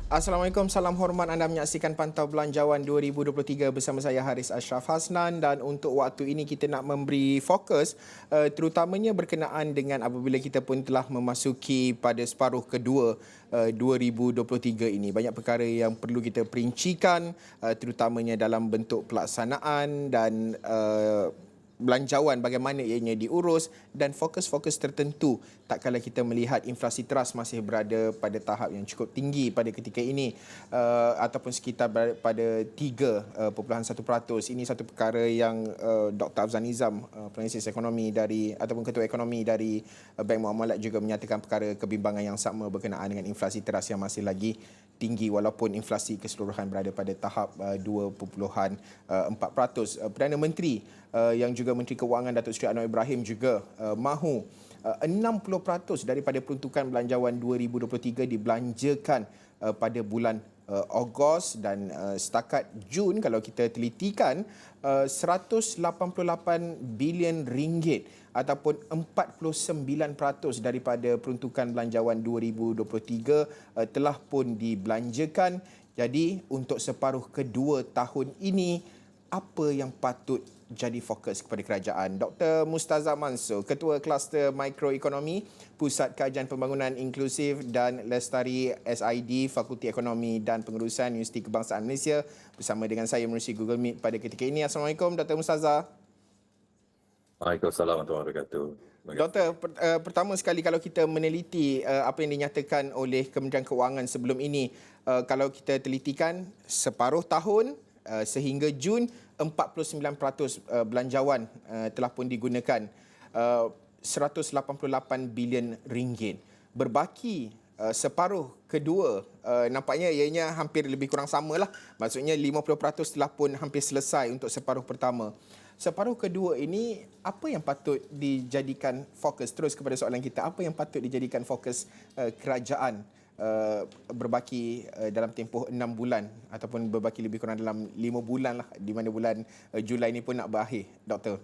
Assalamualaikum, salam hormat. Anda menyaksikan Pantau Belanjawan 2023 bersama saya Haris Ashraf Hasnan, dan untuk waktu ini kita nak memberi fokus terutamanya berkenaan dengan apabila kita pun telah memasuki pada separuh kedua 2023 ini. Banyak perkara yang perlu kita perincikan terutamanya dalam bentuk pelaksanaan dan belanjawan bagaimana ianya diurus dan fokus-fokus tertentu tak kala kita melihat inflasi teras masih berada pada tahap yang cukup tinggi pada ketika ini ataupun sekitar pada 3.1%. Ini satu perkara yang Dr. Afzal Nizam, penganalisis ekonomi dari ataupun ketua ekonomi dari Bank Muamalat juga menyatakan perkara kebimbangan yang sama berkenaan dengan inflasi teras yang masih lagi tinggi walaupun inflasi keseluruhan berada pada tahap 2.4%. Perdana Menteri yang juga Menteri Kewangan Datuk Seri Anwar Ibrahim juga mahu 60% daripada peruntukan belanjawan 2023 dibelanjakan pada bulan Ogos, dan setakat Jun kalau kita telitikan 188 bilion ringgit ataupun 49% daripada peruntukan belanjawan 2023 telah pun dibelanjakan. Jadi untuk separuh kedua tahun ini, apa yang patut jadi fokus kepada kerajaan? Dr. Mustazah Mansur, Ketua Kluster Mikroekonomi, Pusat Kajian Pembangunan Inklusif dan Lestari SID, Fakulti Ekonomi dan Pengurusan Universiti Kebangsaan Malaysia, bersama dengan saya menerusi Google Meet pada ketika ini. Assalamualaikum Dr. Mustazah. Waalaikumsalam warahmatullahi wabarakatuh. Doktor, pertama sekali kalau kita meneliti apa yang dinyatakan oleh Kementerian Kewangan sebelum ini, kalau kita telitikan separuh tahun sehingga Jun, 49% belanjawan telah pun digunakan, 188 bilion ringgit. Berbaki separuh kedua, nampaknya ianya hampir lebih kurang samalah. Maksudnya 50% telah pun hampir selesai untuk separuh pertama. Separuh kedua ini, apa yang patut dijadikan fokus? Terus kepada soalan kita, apa yang patut dijadikan fokus kerajaan berbaki dalam tempoh 6 bulan ataupun berbaki lebih kurang dalam 5 bulan lah, di mana bulan Julai ini pun nak berakhir, Doktor?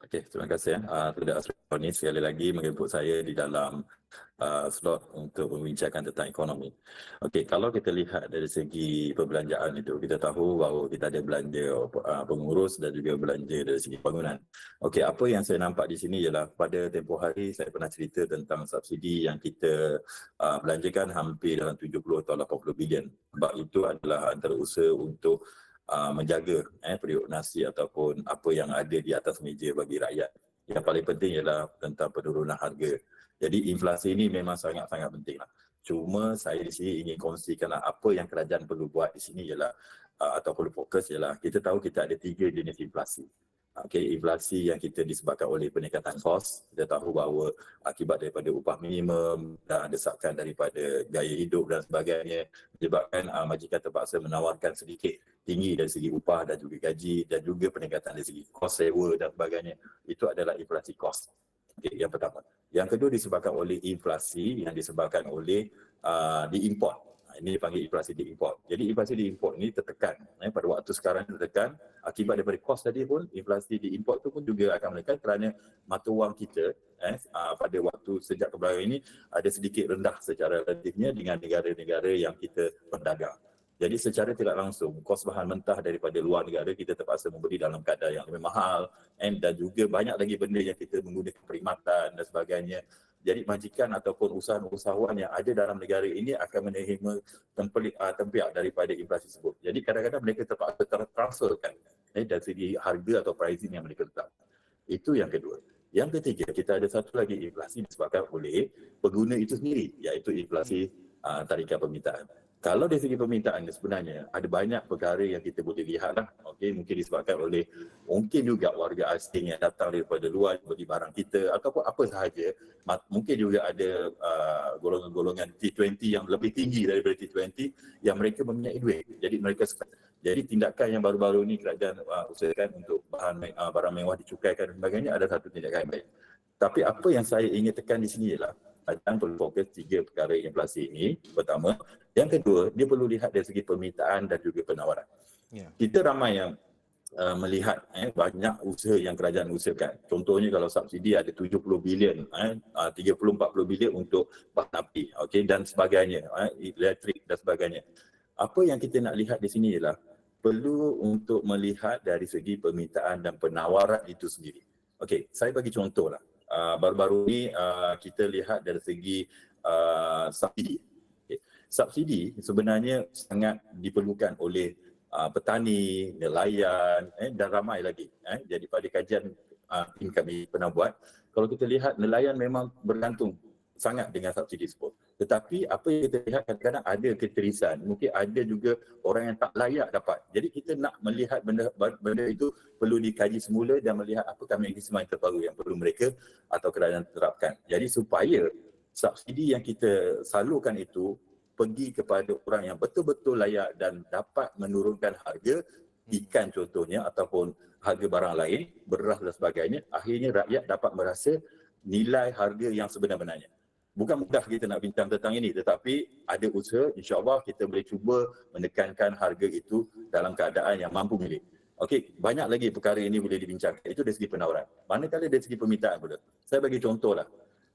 Okey, terima kasih kepada Asroni sekali lagi menjemput saya di dalam slot untuk membincangkan tentang ekonomi. Okey, kalau kita lihat dari segi perbelanjaan itu, kita tahu bahawa kita ada belanja pengurus dan juga belanja dari segi bangunan. Okey, apa yang saya nampak di sini ialah pada tempoh hari saya pernah cerita tentang subsidi yang kita belanjakan hampir dalam 70 atau 80 bilion. Sebab itu adalah antara usaha untuk menjaga periuk nasi ataupun apa yang ada di atas meja bagi rakyat. Yang paling penting ialah tentang penurunan harga. Jadi inflasi ini memang sangat-sangat penting lah. Cuma saya di sini ingin kongsikan apa yang kerajaan perlu buat di sini ialah atau perlu fokus ialah kita tahu kita ada 3 jenis inflasi. Okay, inflasi yang kita disebabkan oleh peningkatan kos. Kita tahu bahawa akibat daripada upah minimum dan desakan daripada gaya hidup dan sebagainya menyebabkan majikan terpaksa menawarkan sedikit tinggi dari segi upah dan juga gaji dan juga peningkatan dari segi kos sewa dan sebagainya. Itu adalah inflasi kos. Okay, yang pertama. Yang kedua disebabkan oleh inflasi yang disebabkan oleh diimport. Ini dipanggil inflasi diimport. Jadi inflasi diimport ini tertekan. Pada waktu sekarang tertekan akibat daripada kos tadi pun, inflasi diimport itu pun juga akan menekan kerana mata wang kita pada waktu sejak kebelakangan ini ada sedikit rendah secara relatifnya dengan negara-negara yang kita berdagang. Jadi secara tidak langsung, kos bahan mentah daripada luar negara kita terpaksa membeli dalam kadar yang lebih mahal, dan juga banyak lagi benda yang kita menggunakan perkhidmatan dan sebagainya. Jadi majikan ataupun usahawan yang ada dalam negara ini akan menerima tempiak daripada inflasi tersebut. Jadi kadang-kadang mereka terpaksa transferkan dari segi harga atau pricing yang mereka letak. Itu yang kedua. Yang ketiga, kita ada satu lagi inflasi disebabkan oleh pengguna itu sendiri, iaitu inflasi tarikan permintaan. Kalau dari segi permintaan sebenarnya ada banyak perkara yang kita boleh lihat lah. Okay, mungkin disebabkan oleh mungkin juga warga asing yang datang daripada luar beli barang kita ataupun apa sahaja. Mungkin juga ada golongan-golongan T20 yang lebih tinggi daripada T20 yang mereka mempunyai duit. Jadi mereka jadi tindakan yang baru-baru ni kerajaan usahakan untuk barang mewah dicukaikan dan sebagainya ada satu tindakan yang baik. Tapi apa yang saya ingin tekan di sini ialah kerajaan perlu fokus 3 perkara inflasi ini. Pertama, yang kedua, dia perlu lihat dari segi permintaan dan juga penawaran. Kita ramai yang melihat banyak usaha yang kerajaan usahakan. Contohnya kalau subsidi ada 70 bilion, 30-40 bilion untuk bahan api, okey, dan sebagainya, elektrik dan sebagainya. Apa yang kita nak lihat di sini ialah perlu untuk melihat dari segi permintaan dan penawaran itu sendiri. Okey, saya bagi contohlah. Baru-baru ni kita lihat dari segi subsidi. Okay. Subsidi sebenarnya sangat diperlukan oleh petani, nelayan dan ramai lagi. Jadi pada kajian tim kami pernah buat, kalau kita lihat nelayan memang bergantung sangat dengan subsidi tersebut. Tetapi apa yang kita lihat kadang-kadang ada keterisan, mungkin ada juga orang yang tak layak dapat. Jadi kita nak melihat benda itu perlu dikaji semula dan melihat apakah mekanisme yang terbaru yang perlu mereka atau kerajaan terapkan. Jadi supaya subsidi yang kita salurkan itu pergi kepada orang yang betul-betul layak dan dapat menurunkan harga ikan contohnya ataupun harga barang lain, beras dan sebagainya, akhirnya rakyat dapat merasa nilai harga yang sebenar-benarnya. Bukan mudah kita nak bincang tentang ini, tetapi ada usaha, insya-Allah kita boleh cuba menekankan harga itu dalam keadaan yang mampu milik. Okey, banyak lagi perkara ini boleh dibincangkan. Itu dari segi penawaran. Manakala dari segi permintaan pula. Saya bagi contohlah.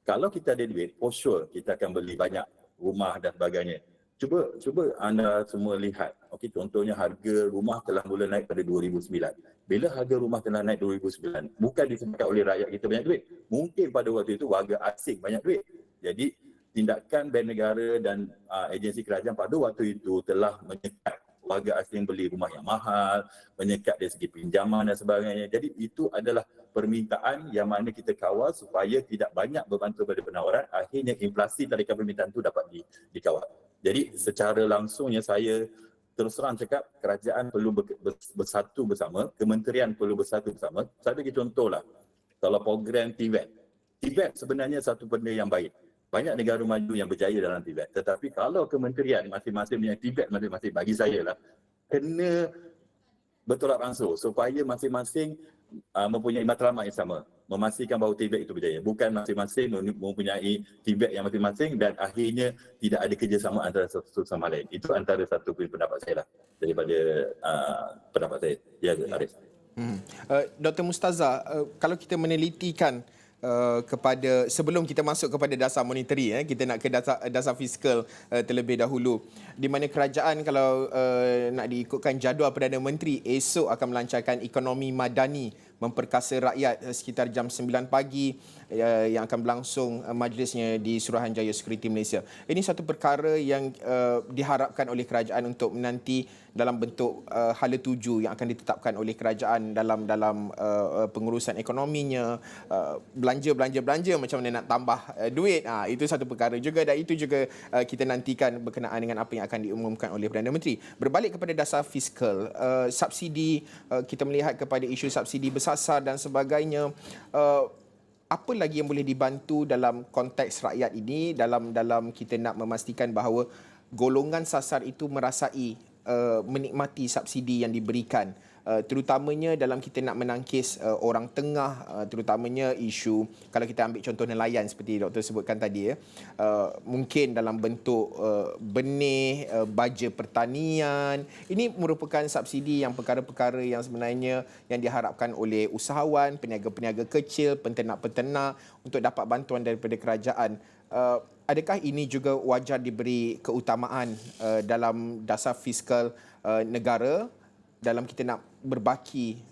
Kalau kita ada duit, for sure kita akan beli banyak rumah dan sebagainya. Cuba anda semua lihat. Okey, contohnya harga rumah telah mula naik pada 2009. Bila harga rumah telah naik 2009, bukan disebabkan oleh rakyat kita banyak duit. Mungkin pada waktu itu warga asing banyak duit. Jadi tindakan Bank Negara dan agensi kerajaan pada waktu itu telah menyekat warga asing beli rumah yang mahal, menyekat dari segi pinjaman dan sebagainya. Jadi itu adalah permintaan yang mana kita kawal supaya tidak banyak berbantu pada penawaran, akhirnya inflasi tarikan permintaan itu dapat dikawal. Jadi secara langsungnya saya terus terang cakap kerajaan perlu bersatu bersama, kementerian perlu bersatu bersama. Saya bagi contohlah, kalau program TVET. TVET sebenarnya satu benda yang baik. Banyak negara maju yang berjaya dalam TVET. Tetapi kalau kementerian masing-masing punya TVET masing-masing, bagi saya lah, kena bertolak ansur supaya masing-masing mempunyai matlamat yang sama. Memastikan bahawa TVET itu berjaya. Bukan masing-masing mempunyai TVET yang masing-masing dan akhirnya tidak ada kerjasama antara satu sama lain. Itu antara satu pendapat saya lah daripada pendapat saya. Ya, Arif. Dr. Mustaza, kalau kita menelitikan kepada sebelum kita masuk kepada dasar monetary, kita nak ke dasar fiskal terlebih dahulu, di mana kerajaan kalau nak diikutkan jadual Perdana Menteri esok akan melancarkan ekonomi madani memperkasa rakyat sekitar jam 9 pagi yang akan berlangsung majlisnya di Suruhanjaya Security Malaysia. Ini satu perkara yang diharapkan oleh kerajaan untuk menanti dalam bentuk hala tuju yang akan ditetapkan oleh kerajaan dalam pengurusan ekonominya, belanja macam mana nak tambah duit. Itu satu perkara juga dan itu juga kita nantikan berkenaan dengan apa yang akan diumumkan oleh Perdana Menteri. Berbalik kepada dasar fiskal, subsidi, kita melihat kepada isu subsidi bersasar dan sebagainya. Apa lagi yang boleh dibantu dalam konteks rakyat ini dalam kita nak memastikan bahawa golongan sasar itu merasai menikmati subsidi yang diberikan, terutamanya dalam kita nak menangkis orang tengah, terutamanya isu kalau kita ambil contoh nelayan seperti doktor sebutkan tadi, mungkin dalam bentuk benih, baja pertanian. Ini merupakan subsidi yang perkara-perkara yang sebenarnya yang diharapkan oleh usahawan, peniaga-peniaga kecil, penternak-penternak untuk dapat bantuan daripada kerajaan. Adakah ini juga wajar diberi keutamaan dalam dasar fiskal negara dalam kita nak berbaki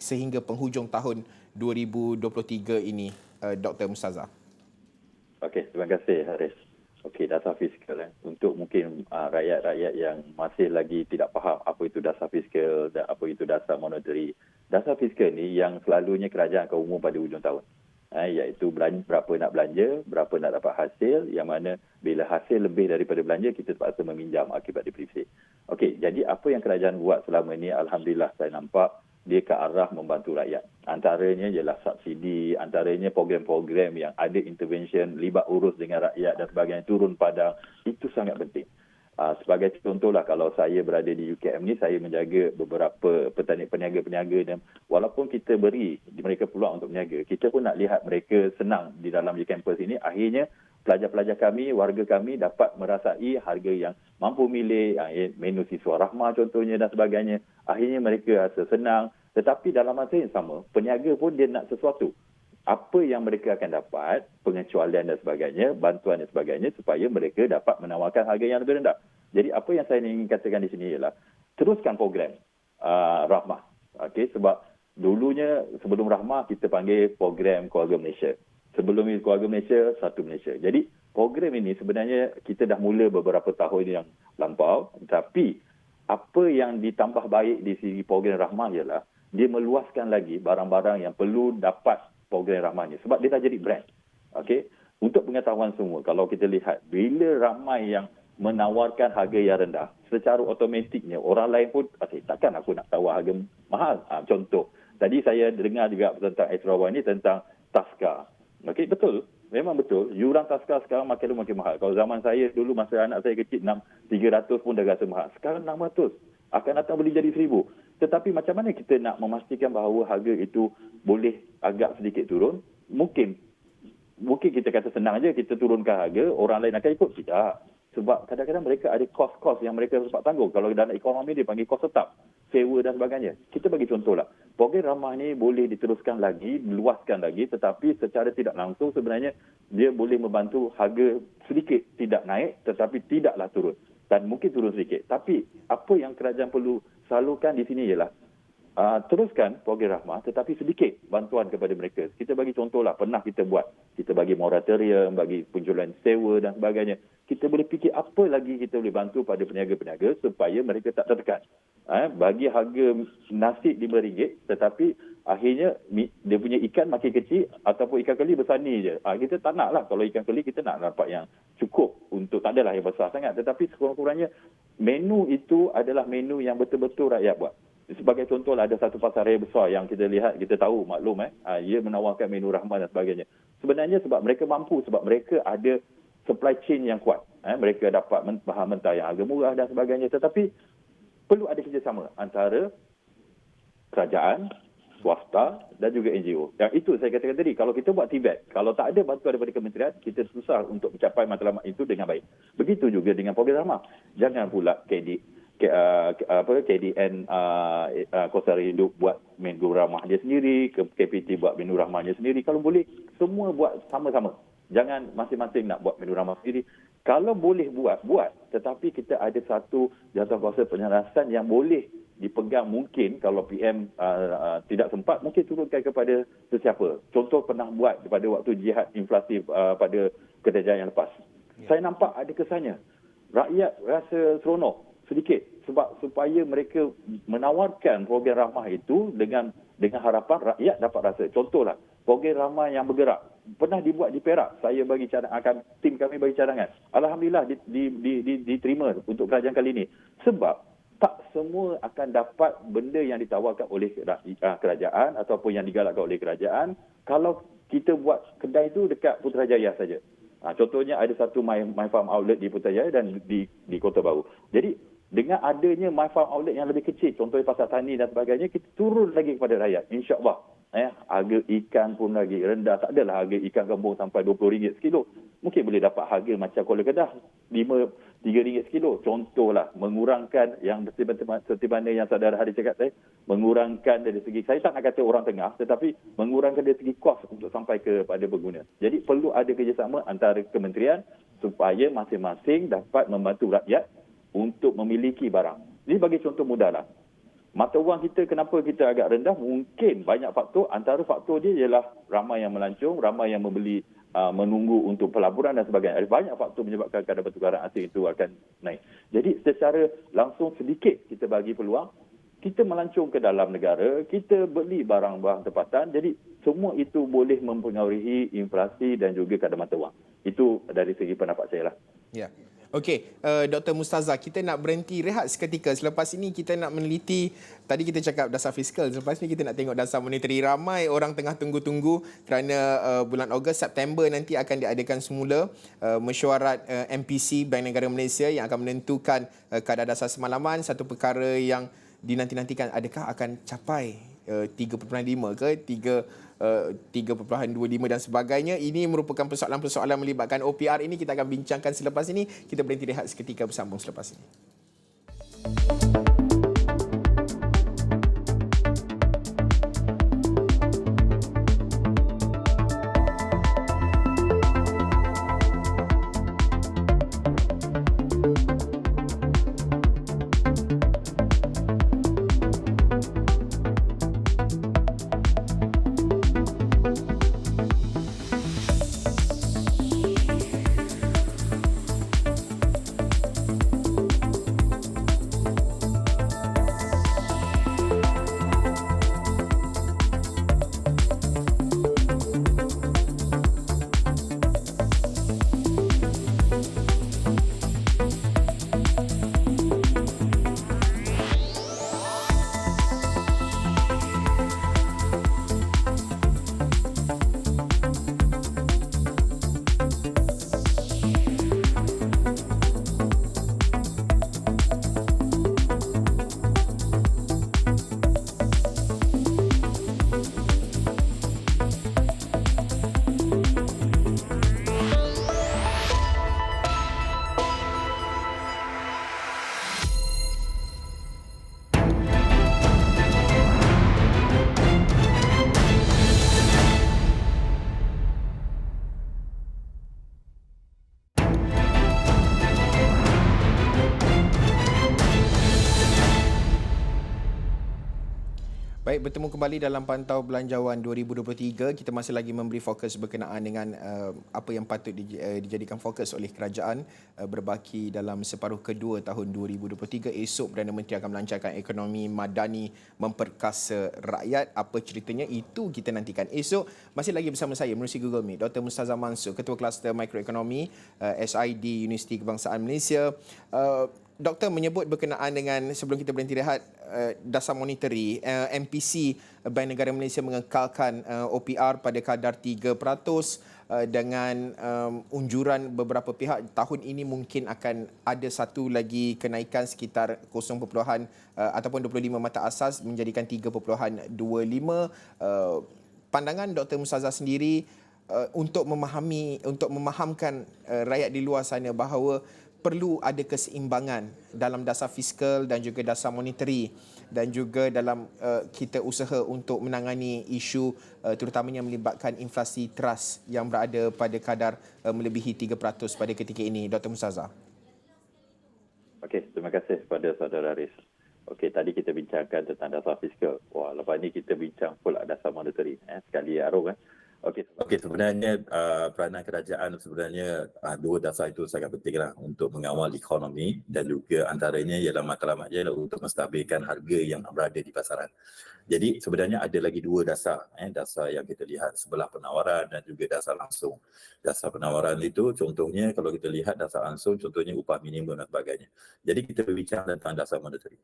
sehingga penghujung tahun 2023 ini, Dr. Mustaza? Okey, terima kasih Haris. Okey, dasar fiskal untuk mungkin rakyat-rakyat yang masih lagi tidak faham apa itu dasar fiskal dan apa itu dasar monetary. Dasar fiskal ni yang selalunya kerajaan akan umum pada hujung tahun. Iaitu berapa nak belanja, berapa nak dapat hasil, yang mana bila hasil lebih daripada belanja, kita terpaksa meminjam akibat depresi. Okey, jadi apa yang kerajaan buat selama ini, Alhamdulillah saya nampak dia ke arah membantu rakyat. Antaranya ialah subsidi, antaranya program-program yang ada intervention, libat urus dengan rakyat dan sebagainya, turun padang. Itu sangat penting. Sebagai contohlah, kalau saya berada di UKM ni, saya menjaga beberapa peniaga-peniaga dan walaupun kita beri mereka peluang untuk berniaga, kita pun nak lihat mereka senang di dalam campus ini. Akhirnya pelajar-pelajar kami, warga kami dapat merasai harga yang mampu milik, menu siswa rahmah contohnya dan sebagainya. Akhirnya mereka rasa senang, Tetapi dalam masa yang sama, peniaga pun dia nak sesuatu. Apa yang mereka akan dapat, pengecualian dan sebagainya, bantuan dan sebagainya, supaya mereka dapat menawarkan harga yang lebih rendah. Jadi apa yang saya ingin katakan di sini ialah, teruskan program Rahmah. Okey, sebab dulunya sebelum Rahmah kita panggil program Keluarga Malaysia. Sebelum itu Keluarga Malaysia, Satu Malaysia. Jadi program ini sebenarnya kita dah mula beberapa tahun yang lampau, tapi apa yang ditambah baik di segi program Rahmah ialah dia meluaskan lagi barang-barang yang perlu dapat program Rahmah ni, sebab dia dah jadi brand. Okey, untuk pengetahuan semua, kalau kita lihat bila ramai yang menawarkan harga yang rendah, secara automatiknya orang lain pun takkan aku nak tawar harga mahal. Contoh, tadi saya dengar juga tentang Sarawak ni tentang Taska. Okey, betul. Memang betul. Yuran Taska sekarang makin mahal. Kalau zaman saya dulu masa anak saya kecil 300 pun dah rasa mahal. Sekarang 600. Akan datang boleh jadi 1,000. Tetapi macam mana kita nak memastikan bahawa harga itu boleh agak sedikit turun? Mungkin kita kata senang aja kita turunkan harga, orang lain akan ikut. Tidak. Sebab kadang-kadang mereka ada kos-kos yang mereka sempat tanggung. Kalau dalam ekonomi dia panggil kos tetap, sewa dan sebagainya. Kita bagi contohlah. Program Rahmah ni boleh diteruskan lagi, diluaskan lagi, tetapi secara tidak langsung sebenarnya dia boleh membantu harga sedikit tidak naik tetapi tidaklah turun. Dan mungkin turun sedikit. Tapi apa yang kerajaan perlu salurkan di sini ialah teruskan program Rahmah tetapi sedikit bantuan kepada mereka. Kita bagi contohlah, pernah kita buat. Kita bagi moratorium, bagi penjualan sewa dan sebagainya. Kita boleh fikir apa lagi kita boleh bantu pada peniaga-peniaga supaya mereka tak tertekan. Bagi harga nasi RM5 tetapi akhirnya dia punya ikan makin kecil ataupun ikan keli besar ni je. Kita tak nak lah. Kalau ikan keli kita nak dapat yang cukup untuk, tak adalah yang besar sangat. Tetapi sekurang-kurangnya menu itu adalah menu yang betul-betul rakyat buat. Sebagai contoh lah, ada satu pasar raya besar yang kita lihat, kita tahu, maklum ia menawarkan menu Rahmah dan sebagainya. Sebenarnya sebab mereka mampu, sebab mereka ada supply chain yang kuat. Mereka dapat bahan mentah yang harga murah dan sebagainya. Tetapi perlu ada kerjasama antara kerajaan, swasta dan juga NGO. Dan itu saya katakan tadi, kalau kita buat TVET, kalau tak ada bantuan daripada kementerian, kita susah untuk mencapai matlamat itu dengan baik. Begitu juga dengan program Rahmah. Jangan pula KDN Kosta Hidup buat menu Rahmah dia sendiri, KPT buat menu Rahmahnya sendiri. Kalau boleh, semua buat sama-sama. Jangan masing-masing nak buat menu Rahmah sendiri. Kalau boleh buat. Tetapi kita ada satu jawatankuasa penyelarasan yang boleh dipegang. Mungkin kalau PM tidak sempat, mungkin turunkan kepada sesiapa. Contoh pernah buat pada waktu jihad inflasi pada kerajaan yang lepas. Saya nampak ada kesannya. Rakyat rasa seronok sedikit sebab supaya mereka menawarkan program Rahmah itu dengan harapan rakyat dapat rasa. Contohlah, program Rahmah yang bergerak pernah dibuat di Perak. Saya bagi cadangan, tim kami bagi cadangan. Alhamdulillah diterima untuk kerajaan kali ini. Sebab tak semua akan dapat benda yang ditawarkan oleh kerajaan ataupun yang digalakkan oleh kerajaan kalau kita buat kedai itu dekat Putrajaya saja. Contohnya ada satu My Farm Outlet di Putrajaya dan di Kota Baru. Jadi dengan adanya My Farm Outlet yang lebih kecil, contohnya pasar tani dan sebagainya, kita turun lagi kepada rakyat. InsyaAllah. Harga ikan pun lagi rendah. Tak adalah harga ikan kampung sampai RM20 sekilo. Mungkin boleh dapat harga macam Kuala Kedah, RM3 sekilo. Contohlah, mengurangkan yang seperti mana yang saudara Hari cakap tadi, mengurangkan dari segi, saya tak nak kata orang tengah, tetapi mengurangkan dari segi kos untuk sampai kepada pengguna. Jadi perlu ada kerjasama antara kementerian supaya masing-masing dapat membantu rakyat untuk memiliki barang. Ini bagi contoh mudah lah. Mata wang kita, kenapa kita agak rendah? Mungkin banyak faktor. Antara faktor dia ialah ramai yang melancong, ramai yang membeli, menunggu untuk pelaburan dan sebagainya. Ada banyak faktor menyebabkan kadar pertukaran asing itu akan naik. Jadi secara langsung sedikit kita bagi peluang, kita melancong ke dalam negara, kita beli barang-barang tempatan. Jadi semua itu boleh mempengaruhi inflasi dan juga kadar mata wang. Itu dari segi pendapat saya lah. Ya. Okey, Dr. Mustazah, kita nak berhenti rehat seketika. Selepas ini kita nak meneliti, tadi kita cakap dasar fiskal, selepas ini kita nak tengok dasar monetary. Ramai orang tengah tunggu-tunggu kerana bulan Ogos, September nanti akan diadakan semula mesyuarat MPC Bank Negara Malaysia yang akan menentukan kadar dasar semalaman, satu perkara yang dinanti-nantikan, adakah akan capai 3.5 ke 3.25 dan sebagainya. Ini merupakan persoalan-persoalan melibatkan OPR. Ini kita akan bincangkan selepas ini. Kita berhenti rehat seketika, bersambung selepas ini. Baik, bertemu kembali dalam Pantau Belanjawan 2023. Kita masih lagi memberi fokus berkenaan dengan apa yang patut dijadikan fokus oleh kerajaan berbaki dalam separuh kedua tahun 2023. Esok Perdana Menteri akan melancarkan ekonomi madani memperkasa rakyat. Apa ceritanya itu kita nantikan esok. Masih lagi bersama saya menerusi Google Meet Dr. Mustazah Mansur, Ketua Kluster Mikroekonomi SID Universiti Kebangsaan Malaysia. Doktor menyebut berkenaan dengan, sebelum kita berhenti rehat, dasar monetary, MPC Bank Negara Malaysia mengekalkan OPR pada kadar 3% dengan unjuran beberapa pihak tahun ini mungkin akan ada satu lagi kenaikan sekitar 0, ataupun 25 mata asas menjadikan 3.25. Pandangan Dr. Mustazah sendiri untuk memahamkan rakyat di luar sana bahawa perlu ada keseimbangan dalam dasar fiskal dan juga dasar monetary, dan juga dalam kita usaha untuk menangani isu terutamanya melibatkan inflasi teras yang berada pada kadar melebihi 3% pada ketika ini. Dr. Mustazah. Okey, terima kasih kepada saudara Haris. Okey, tadi kita bincangkan tentang dasar fiskal. Wah, lepas ni kita bincang pula dasar monetary. Sekali Arif kan. Okey, sebenarnya peranan kerajaan sebenarnya dua dasar itu sangat pentinglah untuk mengawal ekonomi, dan juga antaranya ialah matlamat untuk menstabilkan harga yang berada di pasaran. Jadi sebenarnya ada lagi dua dasar, dasar yang kita lihat sebelah penawaran dan juga dasar langsung. Dasar penawaran itu contohnya kalau kita lihat dasar langsung, contohnya upah minimum dan sebagainya. Jadi kita berbincang tentang dasar monetary.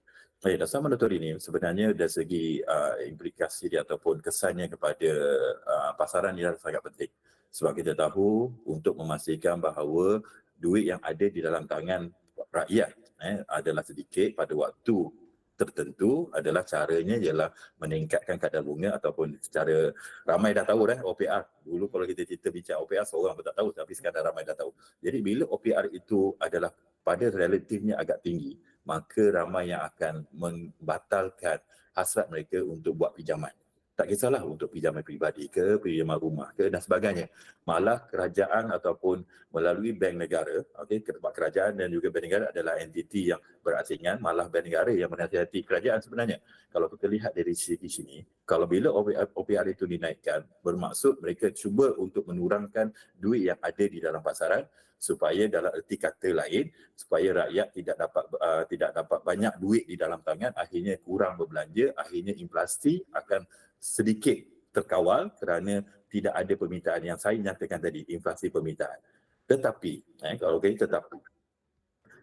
Dasar monetary ini sebenarnya dari segi implikasi dia ataupun kesannya kepada pasaran dia sangat penting. Sebab kita tahu untuk memastikan bahawa duit yang ada di dalam tangan rakyat adalah sedikit pada waktu tertentu, adalah caranya ialah meningkatkan kadar bunga ataupun secara ramai dah tahu OPR. Dulu kalau kita bincang OPR seorang pun tak tahu, tapi sekarang ramai dah tahu. Jadi bila OPR itu adalah pada relatifnya agak tinggi, maka ramai yang akan membatalkan hasrat mereka untuk buat pinjaman. Tak kisahlah untuk pinjaman peribadi ke, pinjaman rumah ke dan sebagainya. Malah kerajaan ataupun melalui bank negara, sebab kerajaan dan juga bank negara adalah entiti yang berasingan, malah bank negara yang menasihati kerajaan sebenarnya. Kalau kita lihat dari segi sini, kalau bila OPR itu dinaikkan, bermaksud mereka cuba untuk menurunkan duit yang ada di dalam pasaran, supaya dalam erti kata lain, supaya rakyat tidak dapat banyak duit di dalam tangan, akhirnya kurang berbelanja, akhirnya inflasi akan sedikit terkawal kerana tidak ada permintaan yang saya nyatakan tadi, inflasi permintaan. Tetapi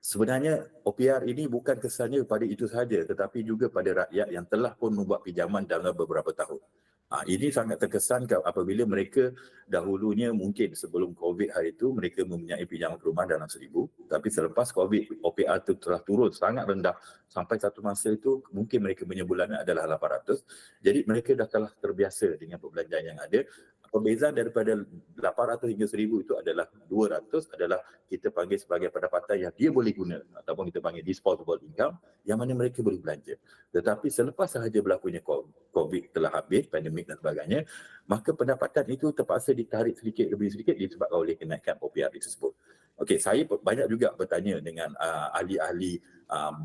sebenarnya OPR ini bukan kesannya pada itu sahaja, tetapi juga pada rakyat yang telah pun membuat pinjaman dalam beberapa tahun. Ini sangat terkesan apabila mereka dahulunya mungkin sebelum COVID hari itu mereka mempunyai pinjaman rumah dalam 1,000, tapi selepas COVID OPR itu telah turun sangat rendah sampai satu masa itu mungkin mereka punya bulanan adalah 800. Jadi mereka dah telah terbiasa dengan perbelanjaan yang ada. Perbezaan daripada 800 hingga 1,000 itu adalah 200 adalah kita panggil sebagai pendapatan yang dia boleh guna ataupun kita panggil disposable income, yang mana mereka boleh belanja. Tetapi selepas sahaja berlakunya COVID telah habis, pandemik dan sebagainya, maka pendapatan itu terpaksa ditarik sedikit demi sedikit disebabkan oleh kenaikan OPR tersebut. Okey, saya banyak juga bertanya dengan ahli-ahli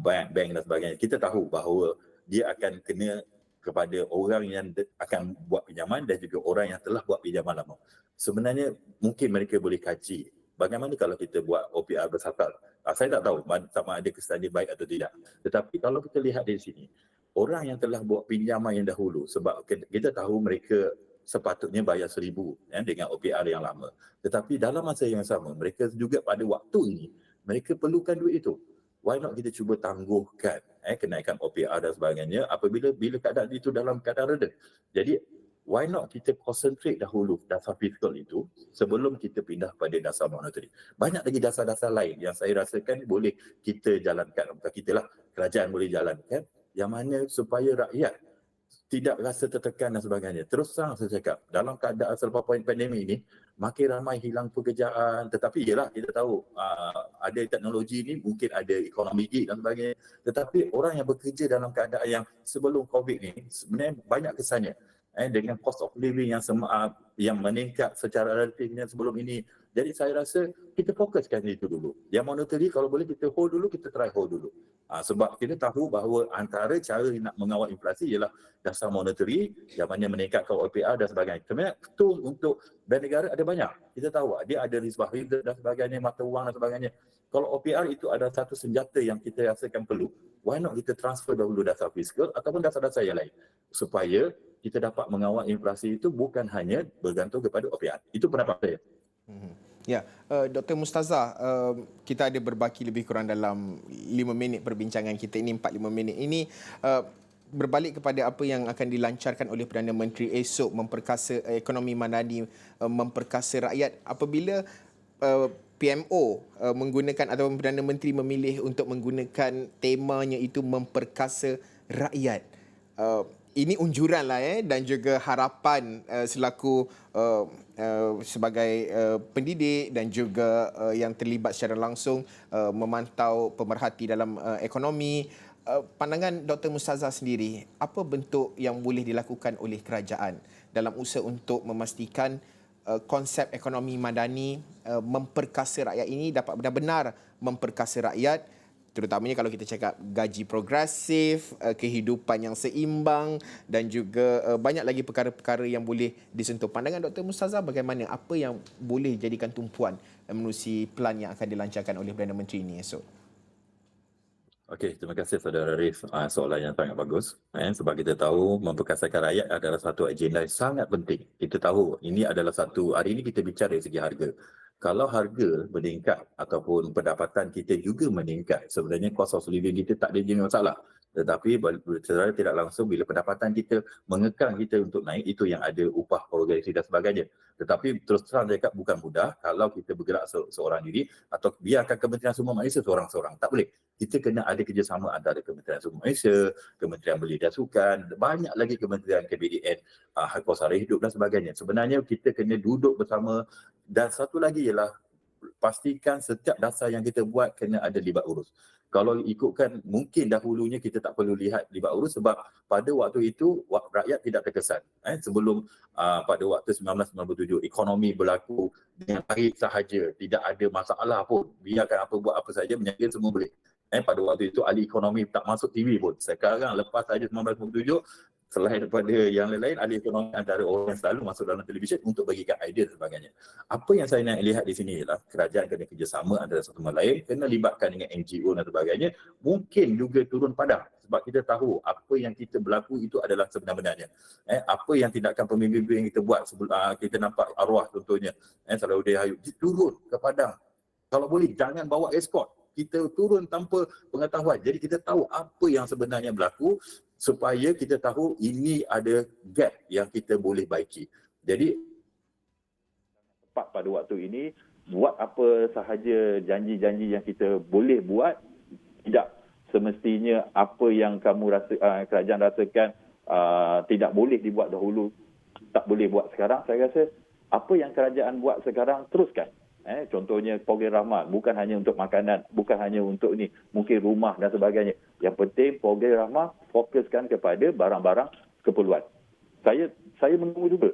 bank dan sebagainya. Kita tahu bahawa dia akan kena kepada orang yang akan buat pinjaman dan juga orang yang telah buat pinjaman lama. Sebenarnya mungkin mereka boleh kaji bagaimana kalau kita buat OPR bersasar. Saya tak tahu sama ada kesannya baik atau tidak. Tetapi kalau kita lihat dari sini, orang yang telah buat pinjaman yang dahulu, sebab kita tahu mereka sepatutnya bayar 1,000 dengan OPR yang lama. Tetapi dalam masa yang sama, mereka juga pada waktu ini, mereka perlukan duit itu. Why not kita cuba tangguhkan kenaikan OPR dan sebagainya apabila keadaan itu dalam keadaan reda. Jadi why not kita concentrate dahulu dasar fiskal itu sebelum kita pindah pada dasar monetary. Banyak lagi dasar-dasar lain yang saya rasakan boleh kita jalankan, bukan kita lah, kerajaan boleh jalankan, yang mana supaya rakyat tidak rasa tertekan dan sebagainya. Terus terang saya cakap, dalam keadaan selepas pandemik ini, makin ramai hilang pekerjaan. Tetapi ialah kita tahu ada teknologi ini, mungkin ada ekonomi gig dan sebagainya. Tetapi orang yang bekerja dalam keadaan yang sebelum COVID ni, sebenarnya banyak kesannya. dengan cost of living yang meningkat secara relatifnya sebelum ini. Jadi saya rasa kita fokuskan itu dulu. Yang monetary kalau boleh kita hold dulu, kita try hold dulu. Sebab kita tahu bahawa antara cara nak mengawal inflasi ialah dasar monetary yang mana meningkatkan OPR dan sebagainya. Sebenarnya tool untuk bank negara ada banyak. Kita tahu dia ada risbah riba dan sebagainya, mata wang dan sebagainya. Kalau OPR itu adalah satu senjata yang kita rasakan perlu, why not kita transfer dahulu dasar fiskal ataupun dasar-dasar yang lain supaya kita dapat mengawal inflasi itu bukan hanya bergantung kepada OPR. Itu pendapat saya. Ya, Dr. Mustazah, kita ada berbaki lebih kurang dalam 5 minit perbincangan kita ini, 4-5 minit ini. Berbalik kepada apa yang akan dilancarkan oleh Perdana Menteri esok, memperkasa ekonomi madani, memperkasa rakyat. Apabila PMO menggunakan atau Perdana Menteri memilih untuk menggunakan temanya itu memperkasa rakyat, ini unjuran lah dan juga harapan selaku sebagai pendidik dan juga yang terlibat secara langsung memantau pemerhati dalam ekonomi. Pandangan Dr. Mustazah sendiri, apa bentuk yang boleh dilakukan oleh kerajaan dalam usaha untuk memastikan konsep ekonomi madani memperkasa rakyat ini dapat benar-benar memperkasa rakyat, terutamanya kalau kita cakap gaji progresif, kehidupan yang seimbang dan juga banyak lagi perkara-perkara yang boleh disentuh. Pandangan Dr. Mustazah bagaimana, apa yang boleh jadikan tumpuan menerusi plan yang akan dilancarkan oleh Perdana Menteri ini esok? Okey, terima kasih Saudara Arif. Soalan yang sangat bagus. Sebab kita tahu memperkasakan rakyat adalah satu agenda yang sangat penting. Kita tahu ini adalah hari ini kita bicara dari segi harga. Kalau harga meningkat ataupun pendapatan kita juga meningkat, sebenarnya cost of living kita tak ada jadi masalah. Tetapi secara tidak langsung bila pendapatan kita mengekang kita untuk naik, itu yang ada upah progresif dan sebagainya. Tetapi terus terang cakap bukan mudah kalau kita bergerak seorang diri atau biarkan Kementerian Sumber Malaysia seorang-seorang. Tak boleh. Kita kena ada kerjasama antara Kementerian Sumber Malaysia, Kementerian Belia dan Sukan, banyak lagi kementerian KBDN, Hak Sara Hidup dan sebagainya. Sebenarnya kita kena duduk bersama, dan satu lagi ialah pastikan setiap dasar yang kita buat kena ada libat urus. Kalau ikutkan, mungkin dahulunya kita tak perlu lihat libat urus sebab pada waktu itu rakyat tidak terkesan. Sebelum pada waktu 1997 ekonomi berlaku dengan baik sahaja, tidak ada masalah pun, biarkan apa buat apa saja, berniaga semua boleh. Pada waktu itu ahli ekonomi tak masuk TV pun. Sekarang lepas saja 1997, selain daripada yang lain-lain, ahli ekonomi antara orang yang selalu masuk dalam televisyen untuk bagikan idea dan sebagainya. Apa yang saya nak lihat di sini ialah kerajaan kena kerjasama antara satu sama lain, kena libatkan dengan NGO dan sebagainya, mungkin juga turun padang. Sebab kita tahu apa yang kita berlaku itu adalah sebenar-benarnya. Apa yang tindakan pemimpin yang kita buat, kita nampak arwah contohnya, Salahuddin Ayub, turun ke padang. Kalau boleh, jangan bawa escort. Kita turun tanpa pengetahuan. Jadi kita tahu apa yang sebenarnya berlaku supaya kita tahu ini ada gap yang kita boleh baiki. Jadi tepat pada waktu ini, buat apa sahaja janji-janji yang kita boleh buat, tidak semestinya apa yang kerajaan rasakan tidak boleh dibuat dahulu, tak boleh buat sekarang. Saya rasa apa yang kerajaan buat sekarang, teruskan. Contohnya program rahmat, bukan hanya untuk makanan, bukan hanya untuk ni, mungkin rumah dan sebagainya. Yang penting program rahmat fokuskan kepada barang-barang keperluan. Saya menunggu juga.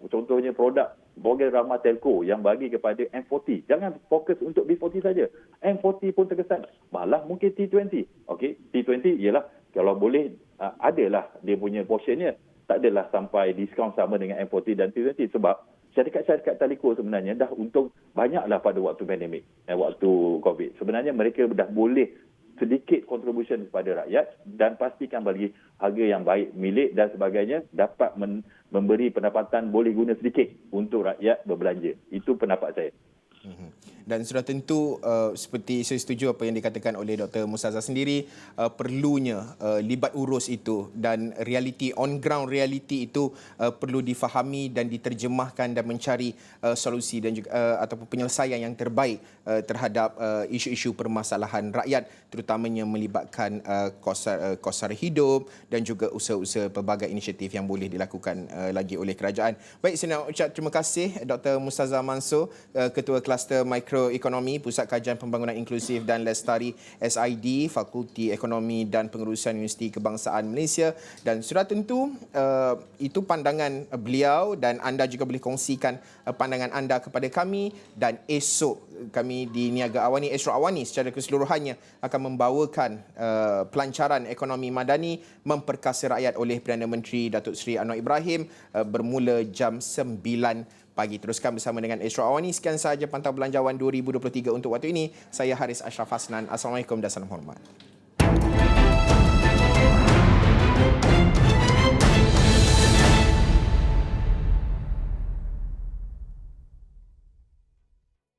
Contohnya produk program rahmat telco yang bagi kepada M40. Jangan fokus untuk B40 saja. M40 pun terkesan. Malah mungkin T20. Okey, T20 ialah kalau boleh adalah dia punya portionnya. Tak adalah sampai diskaun sama dengan M40 dan T20 sebab syarikat-syarikat telco sebenarnya dah untung banyaklah pada waktu pandemik, waktu COVID. Sebenarnya mereka dah boleh sedikit contribution kepada rakyat dan pastikan bagi harga yang baik milik dan sebagainya, dapat memberi pendapatan boleh guna sedikit untuk rakyat berbelanja. Itu pendapat saya. Dan sudah tentu seperti saya setuju apa yang dikatakan oleh Dr. Mustazah sendiri, perlunya libat urus itu dan realiti, on ground reality itu perlu difahami dan diterjemahkan dan mencari solusi dan juga ataupun penyelesaian yang terbaik terhadap isu-isu permasalahan rakyat, terutamanya melibatkan kos sara hidup dan juga usaha-usaha pelbagai inisiatif yang boleh dilakukan lagi oleh kerajaan. Baik, saya nak ucap terima kasih Dr. Mustazah Mansor, Ketua Kluster Mikro Makroekonomi, Pusat Kajian Pembangunan Inklusif dan Lestari SID, Fakulti Ekonomi dan Pengurusan Universiti Kebangsaan Malaysia. Dan sudah tentu itu pandangan beliau dan anda juga boleh kongsikan pandangan anda kepada kami, dan esok kami di Niaga Awani, Esro Awani secara keseluruhannya akan membawakan pelancaran ekonomi madani memperkasa rakyat oleh Perdana Menteri Datuk Seri Anwar Ibrahim bermula jam 9 pagi. Teruskan bersama dengan Esro Awani. Sekian sahaja Pantau Belanjawan 2023 untuk waktu ini. Saya Haris Ashraf Hasnan. Assalamualaikum dan salam hormat.